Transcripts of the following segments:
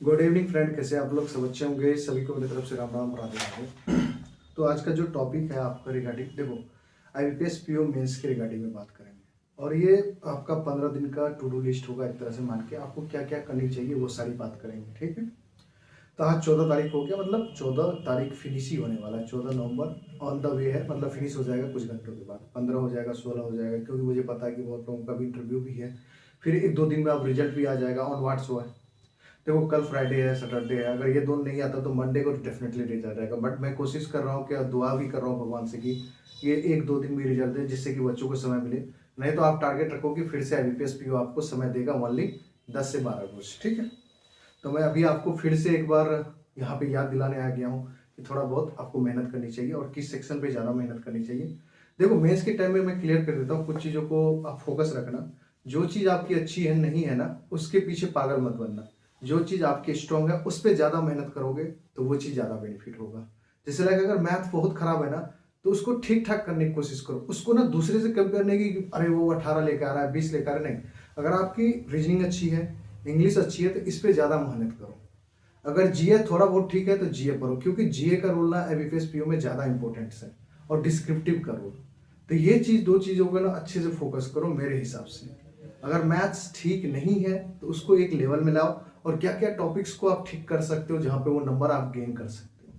Good evening friend, कैसे आप लोग? सब अच्छे होंगे। सभी को मेरी तरफ से राम राम राधे राधे। तो आज का जो टॉपिक है आपका रिगार्डिंग, देखो, आईबीपीएस पीओ मेंस के रिगार्डिंग में बात करेंगे। और ये आपका 15 दिन का टू डू लिस्ट होगा, एक तरह से मान के आपको क्या क्या करनी चाहिए वो सारी बात करेंगे, ठीक है। तो आज 14 तारीख हो गया, मतलब 14 तारीख फिनिश ही होने वाला है। 14 नवंबर ऑन द वे है, मतलब फिनिश हो जाएगा कुछ घंटों के बाद। 15 हो जाएगा, 16 हो जाएगा, क्योंकि मुझे पता है कि बहुत लोगों का भी इंटरव्यू भी है। फिर एक दो दिन में अब रिजल्ट भी आ जाएगा ऑन व्हाट्स हुआ है। देखो, कल फ्राइडे है, सैटरडे है, अगर ये दोनों नहीं आता तो मंडे को डेफिनेटली रिजल्ट आएगा। बट मैं कोशिश कर रहा हूँ कि दुआ भी कर रहा हूँ भगवान से कि ये एक दो दिन में रिजल्ट दे, जिससे कि बच्चों को समय मिले। नहीं तो आप टारगेट रखो कि फिर से आईबीपीएस पीओ आपको समय देगा ओनली 10 से 12 रोज, ठीक है। तो मैं अभी आपको फिर से एक बार यहाँ पे याद दिलाने आ गया हूँ कि थोड़ा बहुत आपको मेहनत करनी चाहिए और किस सेक्शन पे ज़्यादा मेहनत करनी चाहिए। देखो, मेंस के टाइम में मैं क्लियर कर देता हूँ, कुछ चीज़ों को आप फोकस रखना। जो चीज़ आपकी अच्छी है नहीं है ना, उसके पीछे पागल मत बनना। जो चीज़ आपकी स्ट्रांग है उस पर ज़्यादा मेहनत करोगे तो वो चीज़ ज़्यादा बेनिफिट होगा। जैसे लाइक अगर मैथ बहुत खराब है ना, तो उसको ठीक ठाक करने की कोशिश करो। उसको ना दूसरे से कंपेयर नहीं कि अरे वो 18 लेकर आ रहा है, 20 लेकर आ रहा है, नहीं। अगर आपकी रीजनिंग अच्छी है, इंग्लिश अच्छी है, तो इस पर ज़्यादा मेहनत करो। अगर जीए थोड़ा बहुत ठीक है तो जीए पढ़ो, क्योंकि जीए का रोल ना एबीपीएस पीओ में ज़्यादा इंपॉर्टेंट है। और डिस्क्रिप्टिव का रोल, तो ये चीज़ दो चीज़ों को ना अच्छे से फोकस करो मेरे हिसाब से। अगर मैथ्स ठीक नहीं है तो उसको एक लेवल में लाओ, और क्या क्या टॉपिक्स को आप ठीक कर सकते हो जहाँ पे वो नंबर आप गेन कर सकते हो,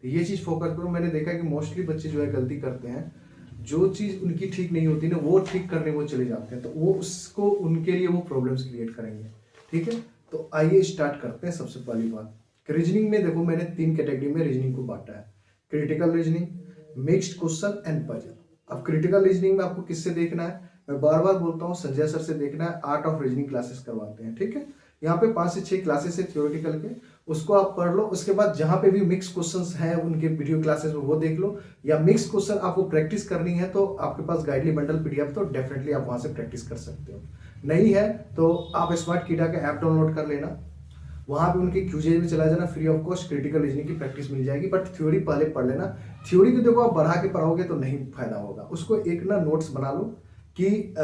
तो ये चीज़ फोकस करो। मैंने देखा कि मोस्टली बच्चे जो है गलती करते हैं, जो चीज़ उनकी ठीक नहीं होती ना वो ठीक करने वो चले जाते हैं, तो वो उसको उनके लिए वो प्रॉब्लम्स क्रिएट करेंगे, ठीक है। तो आइए स्टार्ट करते हैं। सबसे पहली बात, रीजनिंग में देखो, मैंने 3 कैटेगरी में रीजनिंग को बांटा है: critical reasoning, mixed question and puzzle. अब क्रिटिकल रीजनिंग में आपको किससे देखना है? मैं बार बार बोलता हूँ, संजय सर से देखना है। आर्ट ऑफ रीजनिंग क्लासेस करवाते हैं, ठीक है। यहाँ पे 5 से 6 क्लासेस है थ्योरेटिकल के, उसको आप पढ़ लो। उसके बाद जहाँ पे भी मिक्स क्वेश्चंस हैं उनके वीडियो क्लासेस में वो देख लो, या मिक्स क्वेश्चन आपको प्रैक्टिस करनी है तो आपके पास गाइडली बंडल पीडीएफ, तो डेफिनेटली आप वहाँ से प्रैक्टिस कर सकते हो। नहीं है तो आप स्मार्ट कीडा का ऐप डाउनलोड कर लेना, वहां पे उनके क्यूजेज में चला जाना, free of cost critical reasoning की प्रैक्टिस मिल जाएगी। बट थ्योरी पहले पढ़ लेना। थ्योरी को देखो, आप बढ़ा के पढ़ाओगे तो नहीं फायदा होगा। उसको एक ना नोट्स बना लो कि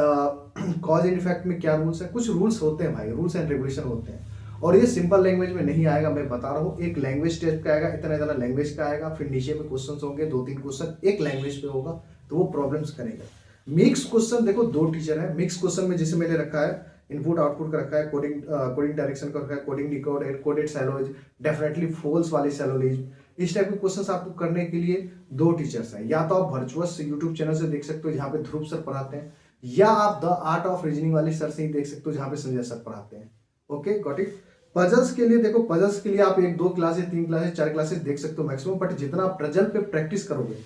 कॉज एंड इफेक्ट में क्या रूल्स है। कुछ रूल्स होते हैं भाई, रूल्स एंड रेगुलेशन होते हैं, और ये सिंपल लैंग्वेज में नहीं आएगा। मैं बता रहा हूँ, एक लैंग्वेज टाइप का आएगा, इतना इतना लैंग्वेज का आएगा, फिर नीचे में क्वेश्चन होंगे, 2-3 क्वेश्चन एक लैंग्वेज पे होगा, तो वो प्रॉब्लम्स करेगा। मिक्स क्वेश्चन देखो, 2 टीचर है मिक्स क्वेश्चन में, जिसे मैंने रखा है इनपुट आउटपुट का रखा है, कोडिंग डायरेक्शन का रखा है, कोडिंग डिकोड, कोडेड सैलोज, डेफिनेटली फॉल्स वाली सैलोलिज। इस टाइप के क्वेश्चंस आपको करने के लिए 2 टीचर्स हैं। या तो आप वर्चुअस यूट्यूब चैनल से देख सकते हो जहाँ पे ध्रुव सर पढ़ाते हैं, या आप द आर्ट ऑफ रीजनिंग वाले सर से ही देख सकते हो जहाँ पे संजय सर पढ़ाते हैं। Okay, got it. पजल्स के लिए देखो, पजल्स के लिए आप 1-2 क्लासेस, 3 क्लासेस, 4 क्लासेस देख सकते हो मैक्सिमम। बट जितना आप पजल पे प्रैक्टिस करोगे,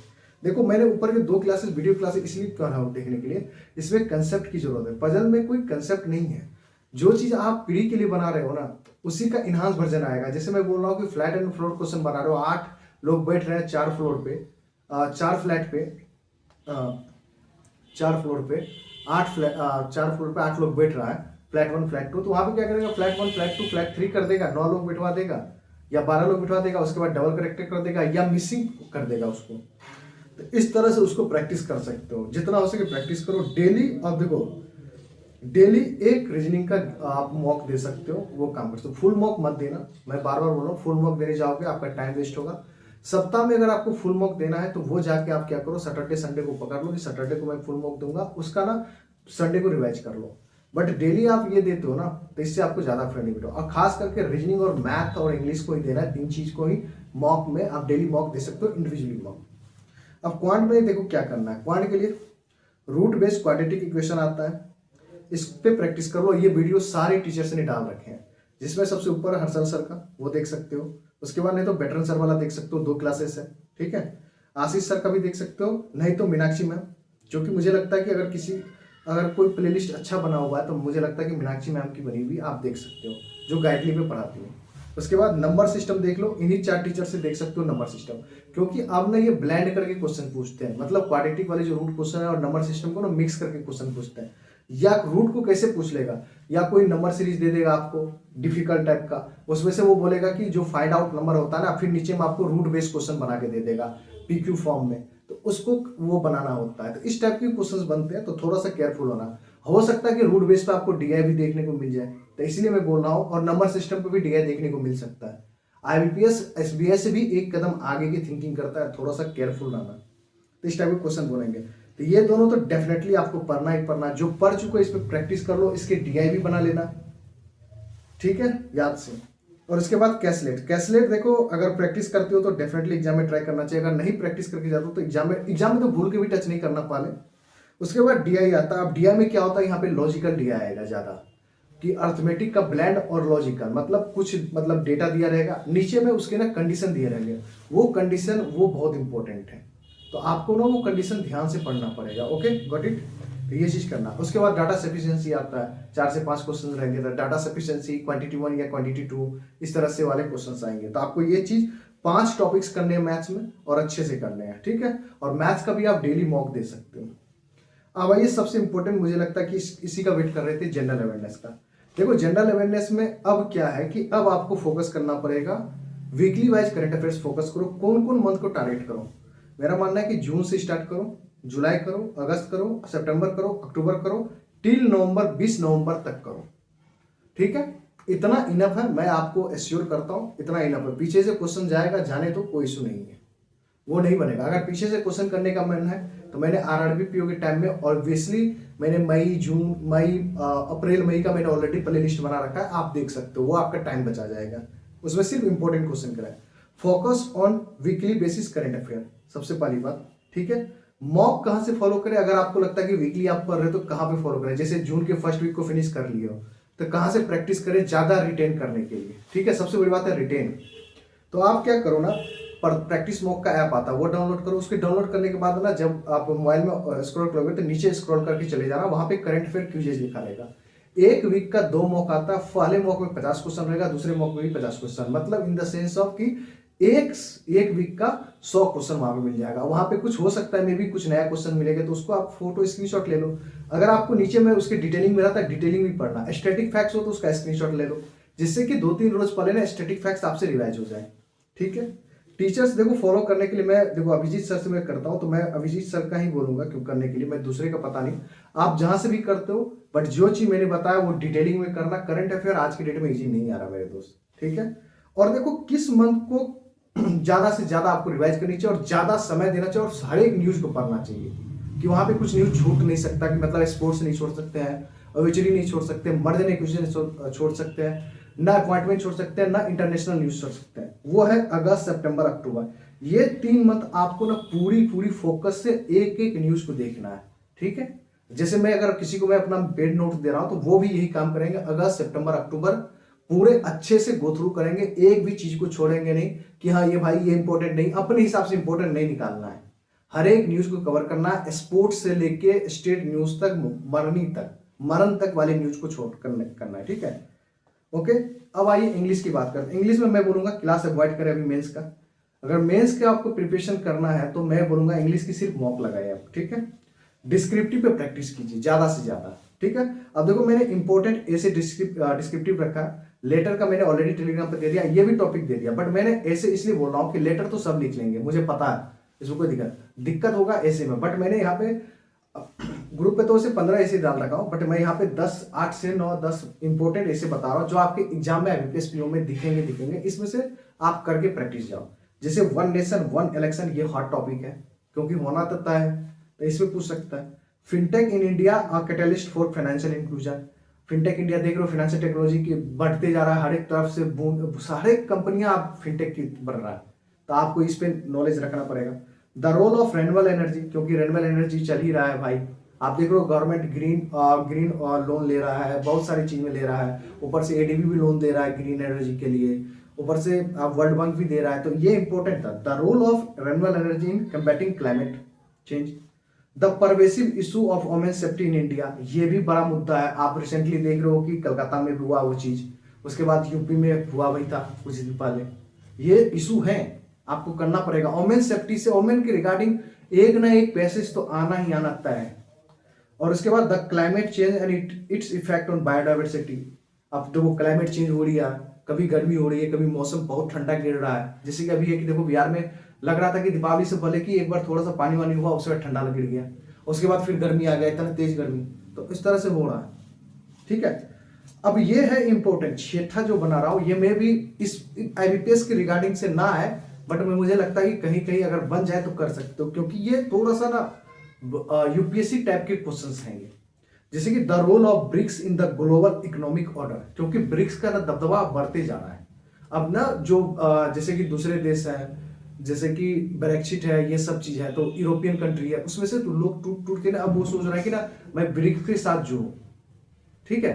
देखो मैंने ऊपर के 2 क्लासेस वीडियो क्लासेस इसलिए कर रहा हूँ देखने के लिए, इसमें कंसेप्ट की जरूरत है। पजल में कोई कंसेप्ट नहीं है। जो चीज आप पीढ़ी के लिए बना रहे हो ना, उसी का इनहांस वर्जन आएगा। जैसे मैं बोल रहा हूँ कि फ्लैट एंड फ्लोर क्वेश्चन बना रहे हो, 8 लोग बैठ रहे हैं 4 फ्लोर पे, 4 फ्लैट पे, 4 फ्लोर पे 4 फ्लोर पे 8 लोग बैठ रहा है, फ्लैट 1 फ्लैट 2, तो वहां पे क्या करेगा? फ्लैट 1 फ्लैट 2 फ्लैट 3 कर देगा, 9 लोग बिठवा देगा या 12 लोग बिठवा देगा। उसके बाद डबल करेक्टर कर देगा या मिसिंग कर देगा उसको। तो इस तरह से उसको प्रैक्टिस कर सकते हो, जितना हो सके प्रैक्टिस करो डेली। और देखो, डेली एक रीजनिंग का आप मॉक दे सकते हो, वो काम कर सकते हो। फुल मॉक मत देना, मैं बार बार बोल रहा हूँ, फुल मॉक देने जाओगे आपका टाइम वेस्ट होगा। सप्ताह में अगर आपको फुल मॉक देना है तो वो जाके आप क्या करो, सैटरडे संडे को पकड़ लो कि सैटरडे को मैं फुल मॉक दूंगा, उसका ना संडे को रिवाइज कर लो। बट डेली आप ये देते हो ना, तो इससे आपको ज्यादा बेनिफिट हो। और खास करके रीजनिंग और मैथ और इंग्लिश को ही देना है, 3 चीज को ही मॉक में आप डेली मॉक दे सकते हो, इंडिविजुअली मॉक। अब क्वांट में देखो क्या करना है। क्वांट के लिए रूट बेस्ड क्वाड्रेटिक इक्वेशन आता है, इस पे प्रैक्टिस करो। ये वीडियो सारे टीचर्स ने डाल रखे हैं, जिसमें सबसे ऊपर हर्षल सर का, वो देख सकते हो। उसके बाद नहीं तो बेटरन सर वाला देख सकते हो, 2 क्लासेस है, ठीक है। आशीष सर का भी देख सकते हो, नहीं तो मीनाक्षी मैम, जो कि मुझे लगता है कि अगर कोई प्लेलिस्ट अच्छा बना हुआ है तो मुझे लगता है कि मीनाक्षी मैम की बनी हुई आप देख सकते हो, जो गाइडली पे पढ़ाती है। उसके बाद नंबर सिस्टम देख लो, इन्हीं 4 टीचर से देख सकते हो नंबर सिस्टम, क्योंकि अब ना ये ब्लेंड करके क्वेश्चन पूछते हैं। मतलब क्वाड्रेटिक वाले जो रूट क्वेश्चन है और नंबर सिस्टम को ना मिक्स करके क्वेश्चन पूछते हैं। या रूट को कैसे पूछ लेगा, या कोई नंबर सीरीज दे देगा आपको डिफिकल्ट टाइप का, उसमें से वो बोलेगा कि जो फाइंड आउट नंबर होता है ना, फिर नीचे में आपको रूट बेस्ड क्वेश्चन बना के दे देगा पीक्यू फॉर्म में, तो उसको वो बनाना होता है। तो इस टाइप के क्वेश्चंस बनते हैं, तो थोड़ा सा केयरफुल होना। हो सकता है कि रूट बेस पे आपको डीआई भी देखने को मिल जाए, तो इसलिए मैं बोल रहा हूँ, और नंबर सिस्टम पे भी डीआई देखने को मिल सकता है। आईबीपीएस एसबीआई से भी एक कदम आगे की थिंकिंग करता है, थोड़ा सा केयरफुल रहना। तो इस टाइप के क्वेश्चन बोलेंगे, तो ये दोनों तो डेफिनेटली आपको पढ़ना ही पढ़ना। जो पढ़ चुके इस पर प्रैक्टिस कर लो, इसके डीआई भी बना लेना, ठीक है, याद से। और इसके बाद कैसलेट। कैसलेट देखो, अगर प्रैक्टिस करते हो तो डेफिनेटली एग्जाम में ट्राई करना चाहिए। अगर नहीं प्रैक्टिस करके जाते हो तो एग्जाम में तो भूल के भी टच नहीं करना पाले। उसके बाद डीआई आता है। अब डीआई में क्या होता है, यहाँ पे लॉजिकल डीआई आएगा ज्यादा, कि अर्थमेटिक का ब्लेंड और लॉजिकल, मतलब कुछ मतलब डेटा दिया रहेगा, नीचे में उसके ना कंडीशन दिए रहेंगे, वो कंडीशन वो बहुत इंपॉर्टेंट है, तो आपको ना वो कंडीशन ध्यान से पढ़ना पड़ेगा। Okay, got it. तो ये चीज करना। उसके बाद डाटा सफिशिएंसी आता है, 4 से 5 क्वेश्चन रहेंगे, तो डाटा सफिशिएंसी क्वांटिटी 1 या क्वांटिटी 2 इस तरह से वाले क्वेश्चन आएंगे। तो आपको ये चीज 5 टॉपिक्स करने हैं मैथ्स में, और अच्छे से करने हैं, ठीक है। और मैथ्स का भी आप डेली मॉक दे सकते हो। अब आइए सबसे इंपॉर्टेंट, मुझे लगता है कि इसी का वेट कर रहे थे, जनरल अवेयरनेस का। देखो जनरल अवेयरनेस में अब क्या है कि अब आपको फोकस करना पड़ेगा, weekly wise current affairs focus करो। कौन कौन मंथ को टारगेट करो। मेरा मानना है कि जून से स्टार्ट करो, जुलाई करो, अगस्त करो, सितंबर करो, अक्टूबर करो, टिल नवंबर, 20 नवंबर तक करो, ठीक है। इतना इनफ है, मैं आपको एश्योर करता हूं, इतना इनफ है। पीछे से क्वेश्चन जाएगा, जाने तो कोई इशू नहीं है, वो नहीं बनेगा। अगर पीछे से क्वेश्चन करने का मन है तो मैंने आरआरबी पीओ के टाइम में ऑब्वियसली मैंने मई, जून, मई, अप्रैल, मई का मैंने ऑलरेडी प्ले लिस्ट बना रखा है, आप देख सकते हो, वो आपका टाइम बचा जाएगा। उसमें सिर्फ इंपॉर्टेंट क्वेश्चन कराए। Focus on weekly basis current affair, सबसे पहली बात, ठीक है। मॉक कहां से फॉलो करें, अगर आपको लगता है कि वीकली आप पढ़ रहे हो तो कहां पे फॉलो करें। जैसे जून के फर्स्ट वीक को फिनिश कर लिए हो तो कहां से प्रैक्टिस करें ज्यादा रिटेन करने के लिए, ठीक है। सबसे बड़ी बात है रिटेन। तो आप क्या करो ना, पर प्रैक्टिस मॉक का ऐप आता है, वो डाउनलोड करो। उसके डाउनलोड करने के बाद ना, जब आप मोबाइल में स्क्रॉल करोगे तो नीचे स्क्रॉल करके चले जाना, वहां पे करंट अफेयर क्विजेज लिखा रहेगा। एक वीक का 2 मॉक आता है, पहले मॉक में 50 क्वेश्चन रहेगा, दूसरे मॉक में भी 50 क्वेश्चन, मतलब इन द सेंस ऑफ कि एक वीक का 100 क्वेश्चन वहां पे मिल जाएगा। वहां पे कुछ हो सकता है, मे भी कुछ नया क्वेश्चन मिलेगा, तो उसको आप फोटो स्क्रीनशॉट ले लो। अगर आपको नीचे में उसके डिटेलिंग में रहता है, डिटेलिंग भी पढ़ना, स्टैटिक फैक्ट्स हो तो उसका स्क्रीनशॉट ले लो, जिससे कि 2-3 रोज पहले ना स्टैटिक फैक्ट्स आपसे रिवाइज हो जाए, ठीक है। टीचर्स देखो फॉलो करने के लिए, मैं देखो अभिजीत सर से मैं करता हूं, तो मैं अभिजीत सर का ही बोलूंगा क्यों करने के लिए, मैं दूसरे का पता नहीं, आप जहां से भी करते हो, बट जो चीज मैंने बताया वो डिटेलिंग में करना। करंट अफेयर आज की डेट में इजी नहीं आ रहा मेरे दोस्त, ठीक है। और देखो किस मंथ को ज्यादा से ज्यादा आपको रिवाइज करनी चाहिए और ज्यादा समय देना चाहिए, और हर एक न्यूज को पढ़ना चाहिए, कि वहां पे कुछ न्यूज छूट नहीं सकता, कि मतलब स्पोर्ट्स नहीं छोड़ सकते हैं, ऑब्वियसली नहीं छोड़ सकते, मर्द ने क्वेश्चन छोड़ सकते हैं, ना अपॉइंटमेंट छोड़ सकते हैं, ना इंटरनेशनल न्यूज छोड़ सकते हैं। वो है अगस्त, सितंबर, अक्टूबर। ये 3 मंथ आपको ना पूरी फोकस से एक एक न्यूज को देखना है, ठीक है। जैसे मैं अगर किसी को मैं अपना पेड नोट दे रहा हूं तो वो भी यही काम करेंगे, अगस्त, सितंबर, अक्टूबर पूरे अच्छे से गो थ्रू करेंगे, एक भी चीज को छोड़ेंगे नहीं कि हाँ ये भाई ये इंपॉर्टेंट नहीं, अपने हिसाब से इंपॉर्टेंट नहीं निकालना है, हर एक न्यूज को कवर करना है, स्पोर्ट्स से लेके स्टेट न्यूज तक, मरण तक वाले न्यूज को छोड़ करना है, ठीक है। ओके, अब आइए इंग्लिश की बात करते हैं। इंग्लिश में मैं बोलूंगा क्लास अवॉइड करें अभी मेंस का। अगर मेंस का आपको प्रिपरेशन करना है तो मैं बोलूंगा इंग्लिश की सिर्फ मॉक लगाए आप, ठीक है। डिस्क्रिप्टिव पे प्रैक्टिस कीजिए ज्यादा से ज्यादा, ठीक है। अब देखो मैंने इंपॉर्टेंट ऐसे डिस्क्रिप्टिव रखा, लेटर का मैंने ऑलरेडी टेलीग्राम पे दे दिया, ये भी टॉपिक दे दिया, बट मैंने ऐसे इसलिए बोल रहा हूँ कि लेटर तो सब लिख लेंगे, मुझे पता है इसमें कोई दिक्कत होगा ऐसे में, बट मैंने यहाँ पे ग्रुप पे तो उसे 15 ऐसे डाल रखा हूं, बट मैं यहाँ पे 8 से 9 10 इंपॉर्टेंट ऐसे बता रहा हूँ जो आपके एग्जाम में आईबीपीएस पीओ में दिखेंगे, इसमें से आप करके प्रैक्टिस जाओ। जैसे 1 नेशन 1 इलेक्शन, ये हॉट टॉपिक है क्योंकि होना तो तय है, तो इसमें पूछ सकता है। Fintech in India a catalyst for financial inclusion. Fintech India देख रहे हो, फाइनेंशियल टेक्नोलॉजी की बढ़ते जा रहा है, हर एक तरफ से सारे कंपनियां आप फिनटेक की बढ़ रहा है, तो आपको इस पे नॉलेज रखना पड़ेगा। The role of renewable energy, क्योंकि रेन्यूएबल एनर्जी चल ही रहा है भाई, आप देख रहे हो गवर्नमेंट ग्रीन लोन ले रहा है, बहुत सारी चीज में ले रहा है, ऊपर से एडीबी भी लोन दे रहा है ग्रीन एनर्जी के लिए, ऊपर से वर्ल्ड बैंक भी दे रहा है, तो ये इंपॉर्टेंट था। The role of renewable energy in combating climate change. The pervasive issue of women safety in India, ये भी बड़ा मुद्दा है, आप रिसेंटली देख रहे हो कि कलकत्ता में भी हुआ वो चीज, उसके बाद यूपी में हुआ वही था कुछ दिन पहले। ये इशू है, आपको करना पड़ेगा। वुमेन सेफ्टी से, वुमेन के रिगार्डिंग एक ना एक पैसेज तो आना ही आना तय है। और उसके बाद the climate change and its effect on biodiversity. अब देखो क्लाइमेट चेंज हो रही है, कभी गर्मी हो रही है, कभी मौसम बहुत ठंडा गिर रहा है, जैसे कि अभी है कि देखो बिहार में लग रहा था कि दीपावली से पहले कि एक बार थोड़ा सा पानी वानी हुआ, उसके बाद ठंडा गिर गया, उसके बाद फिर गर्मी आ गया, इतना तेज गर्मी। तो इस तरह से हो रहा है, ठीक है। अब ये है इंपॉर्टेंट, छठा जो बना रहा हूं ये मैं भी इस आईबीपीएस के रिगार्डिंग से ना है, बट मुझे लगता है कि कहीं कहीं अगर बन जाए तो कर सकते हो, क्योंकि ये थोड़ा सा ना यूपीएससी टाइप के क्वेश्चंस हैं ये। जैसे कि the role of BRICS in the global economic order, क्योंकि ब्रिक्स का ना दबदबा बढ़ते जा रहा है। अब ना जो जैसे कि दूसरे देश हैं, जैसे कि ब्रेक्सिट है, ये सब चीज है, तो यूरोपियन कंट्री है, उसमें से तो लोग टूट टूट के ना अब वो सोच रहा है कि ना मैं ब्रिक्स के साथ जुड़ूं, ठीक है।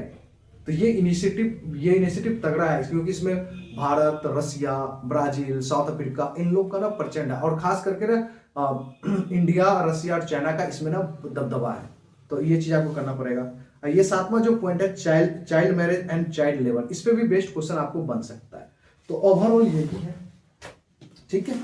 तो ये इनिशिएटिव तगड़ा है, क्योंकि इसमें भारत, रसिया, ब्राजील, साउथ अफ्रीका, इन लोग का ना प्रचंड है, और खास करके ना इंडिया, रसिया और चाइना का इसमें ना दबदबा है। तो ये चीज आपको करना पड़ेगा। ये सातवां जो पॉइंट है, child marriage and child labour, इस पे भी बेस्ट क्वेश्चन आपको बन सकता है। तो ओवरऑल ये भी है, ठीक है।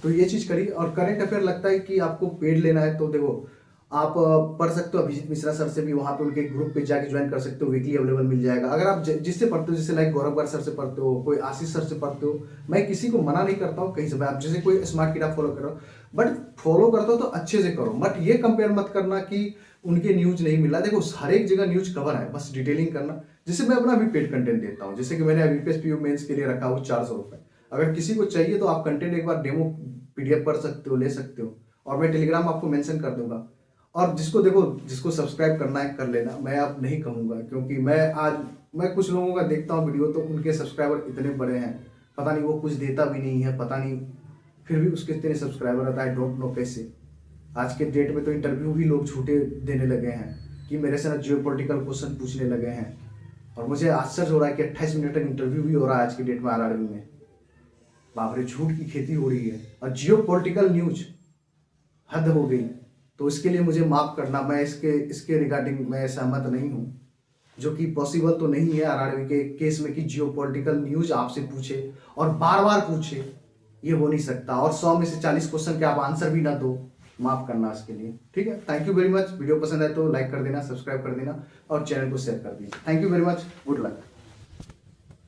तो ये चीज करिए। और करंट अफेयर लगता है कि आपको पेड लेना है तो देखो आप पढ़ सकते हो अभिजीत मिश्रा सर से भी, वहां पे उनके ग्रुप पे जाके ज्वाइन कर सकते हो, वीकली अवेलेबल मिल जाएगा। अगर आप जिससे पढ़ते हो, जैसे लाइक गौरव गार सर से पढ़ते हो, कोई आशीष सर से पढ़ते हो, मैं किसी को मना नहीं करता हूँ कहीं से, आप जैसे कोई स्मार्ट किताब फॉलो करो, बट फॉलो करते हो तो अच्छे से करो, बट ये कंपेयर मत करना कि उनके न्यूज नहीं मिला। देखो हर एक जगह न्यूज कवर है, बस डिटेलिंग करना। जैसे मैं अपना भी पेड कंटेंट देता हूँ, जैसे कि मैंने आईबीपीएस पीओ मेंस के लिए रखा हुआ 400 रुपए। अगर किसी को चाहिए तो आप कंटेंट एक बार डेमो पीडीएफ पढ़ सकते हो, ले सकते हो, और मैं टेलीग्राम आपको मेंशन कर दूंगा। और जिसको देखो, जिसको सब्सक्राइब करना है कर लेना, मैं अब नहीं कहूँगा, क्योंकि मैं कुछ लोगों का देखता हूँ वीडियो, तो उनके सब्सक्राइबर इतने बड़े हैं, पता नहीं वो कुछ देता भी नहीं है, पता नहीं फिर भी उसके इतने सब्सक्राइबर रहता है, आई डोंट नो कैसे। आज के डेट में तो इंटरव्यू भी लोग झूठे देने लगे हैं कि मेरे से ना जियोपॉलिटिकल क्वेश्चन पूछने लगे हैं, और मुझे आश्चर्य हो रहा है कि 28 मिनट तक इंटरव्यू भी हो रहा है आज की डेट में आरआरबी में। बाप रे, झूठ की खेती हो रही है, और जियोपॉलिटिकल न्यूज हद हो गई। तो इसके लिए मुझे माफ करना, मैं इसके रिगार्डिंग मैं सहमत नहीं हूँ, जो कि पॉसिबल तो नहीं है आरआरबी के केस में कि जियोपॉलिटिकल न्यूज आपसे पूछे और बार बार पूछे, ये हो नहीं सकता। और 100 में से 40 क्वेश्चन के आप आंसर भी ना दो, माफ करना इसके लिए, ठीक है। Thank you very much. Video पसंद है तो लाइक कर देना, सब्सक्राइब कर देना, और चैनल को शेयर कर दीजिए। Thank you very much, good luck.